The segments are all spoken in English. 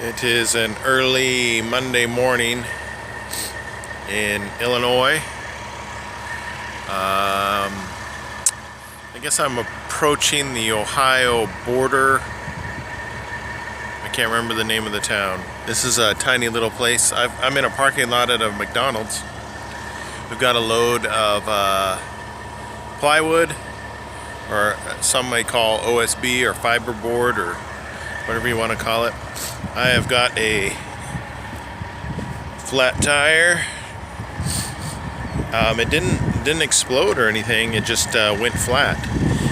It is an early Monday morning in Illinois. I guess I'm approaching the Ohio border. I can't remember the name of the town. This is a tiny little place. I'm in a parking lot at a McDonald's. We've got a load of plywood, or some may call OSB or fiberboard, or whatever you want to call it. I have got a flat tire. It didn't explode or anything. It just went flat.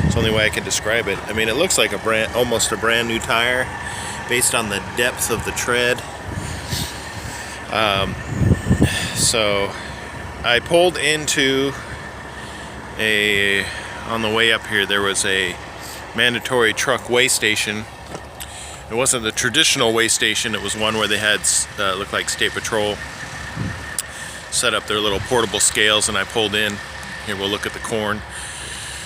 It's the only way I can describe it. I mean, it looks like almost a brand new tire based on the depth of the tread. So I pulled into on the way up here, there was a mandatory truck weigh station. It wasn't the traditional weigh station. It was one where they had looked like State Patrol set up their little portable scales, and I pulled in. Here, we'll look at the corn.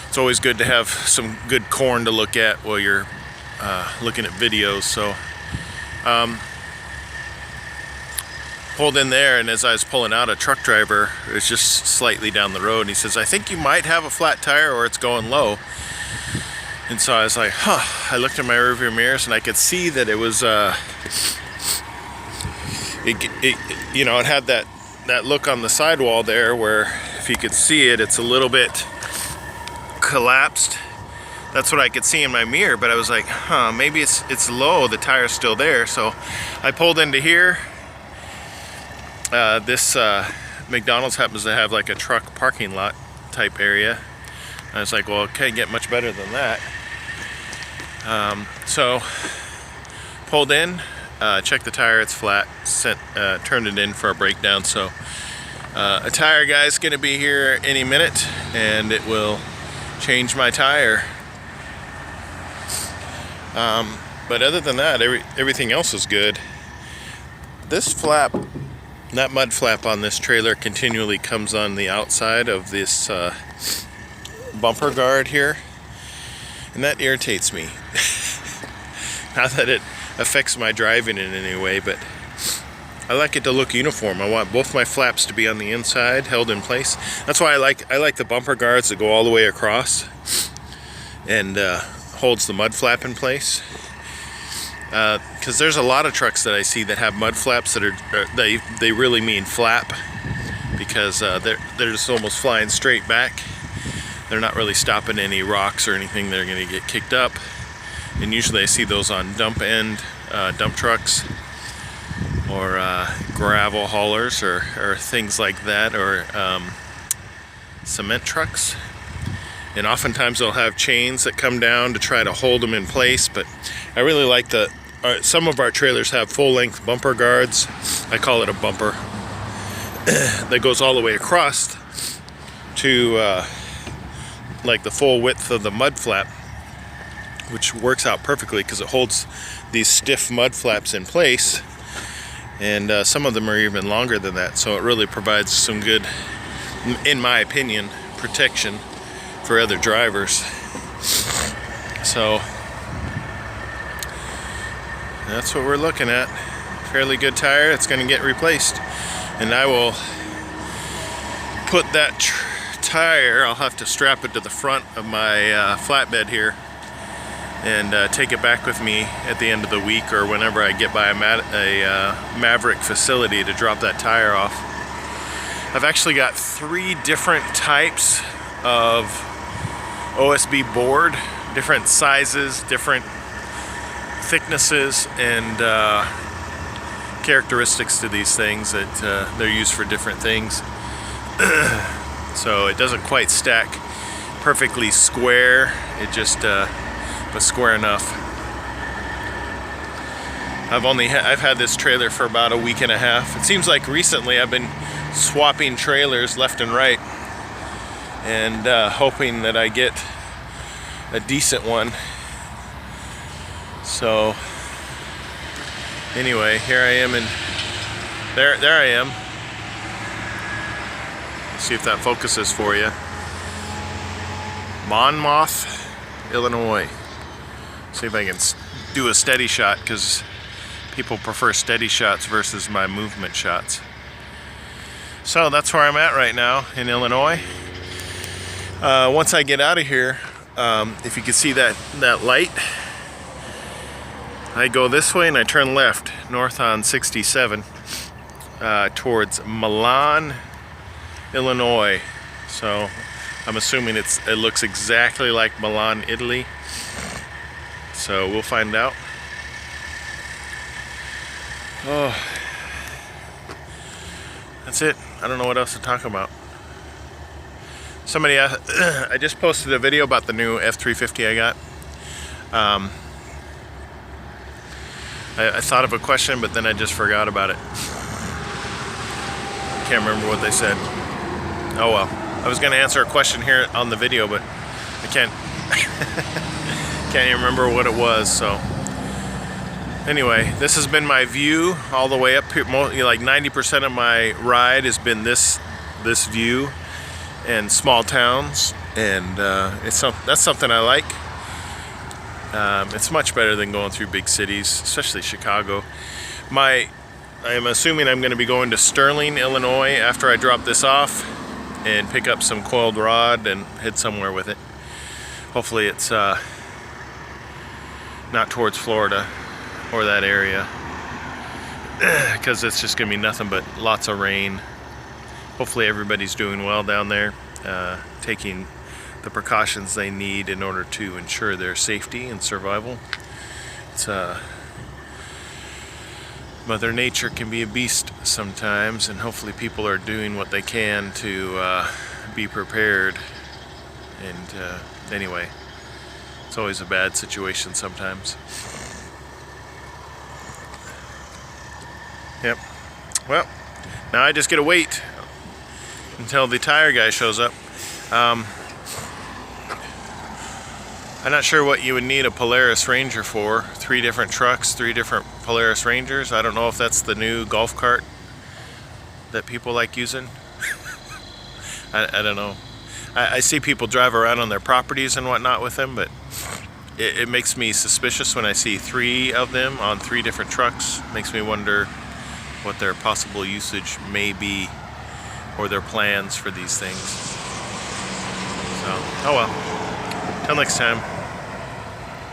It's always good to have some good corn to look at while you're looking at videos. So pulled in there, and as I was pulling out, a truck driver was just slightly down the road, and he says, "I think you might have a flat tire, or it's going low." And so I was like, huh. I looked in my rearview mirrors, and I could see that it was, it had that look on the sidewall there where, if you could see it, it's a little bit collapsed. That's what I could see in my mirror, but I was like, huh, maybe it's low, the tire's still there. So I pulled into here. This McDonald's happens to have like a truck parking lot type area. I was like, well, it can't get much better than that. So pulled in, checked the tire, it's flat, turned it in for a breakdown. So a tire guy's gonna be here any minute, and it will change my tire. But other than that, everything else is good. This flap, that mud flap on this trailer, continually comes on the outside of this bumper guard here, and that irritates me. Not that it affects my driving in any way, but I like it to look uniform. I want both my flaps to be on the inside, held in place. That's why I like the bumper guards that go all the way across and holds the mud flap in place. Because there's a lot of trucks that I see that have mud flaps that they really mean flap, because they're just almost flying straight back. They're not really stopping any rocks or anything. They're going to get kicked up, and usually I see those on dump trucks, or gravel haulers, or things like that, or cement trucks. And oftentimes they'll have chains that come down to try to hold them in place. But I really like some of our trailers have full-length bumper guards. I call it a bumper that goes all the way across to like the full width of the mud flap, which works out perfectly because it holds these stiff mud flaps in place. And some of them are even longer than that, so it really provides some good, in my opinion, protection for other drivers. So that's what we're looking at. Fairly good tire. It's going to get replaced, and I will put that tire, I'll have to strap it to the front of my flatbed here, and take it back with me at the end of the week, or whenever I get by a Maverick facility to drop that tire off. I've actually got 3 different types of OSB board, different sizes, different thicknesses, and characteristics to these things that they're used for different things. So it doesn't quite stack perfectly square, it just but square enough. I've had this trailer for about a week and a half. It seems like recently I've been swapping trailers left and right, and hoping that I get a decent one. So anyway, here I am, and there I am. Let's see if that focuses for you. Monmouth, Illinois. See if I can do a steady shot, because people prefer steady shots versus my movement shots. So that's where I'm at right now in Illinois. Once I get out of here, if you can see that light, I go this way and I turn left, north on 67, towards Milan, Illinois. So I'm assuming it looks exactly like Milan, Italy. So we'll find out. Oh, that's it. I don't know what else to talk about. Somebody, I just posted a video about the new F-350 I got. I thought of a question, but then I just forgot about it. Can't remember what they said. Oh well. I was going to answer a question here on the video, but I can't even remember what it was. So anyway, this has been my view all the way up here. Like 90% of my ride has been this view and small towns, and that's something I like. It's much better than going through big cities, especially Chicago. I am assuming I'm going to be going to Sterling, Illinois after I drop this off and pick up some coiled rod and head somewhere with it. Hopefully it's not towards Florida or that area, because it's just going to be nothing but lots of rain. Hopefully everybody's doing well down there, taking the precautions they need in order to ensure their safety and survival. It's Mother Nature can be a beast sometimes, and hopefully people are doing what they can to be prepared. And anyway, it's always a bad situation sometimes. Yep. Well, now I just gotta wait until the tire guy shows up. I'm not sure what you would need a Polaris Ranger for. 3 different trucks, 3 different Polaris Rangers. I don't know if that's the new golf cart that people like using. I don't know. I see people drive around on their properties and whatnot with them, but it makes me suspicious when I see 3 of them on 3 different trucks. Makes me wonder what their possible usage may be, or their plans for these things. So, oh well. Till next time.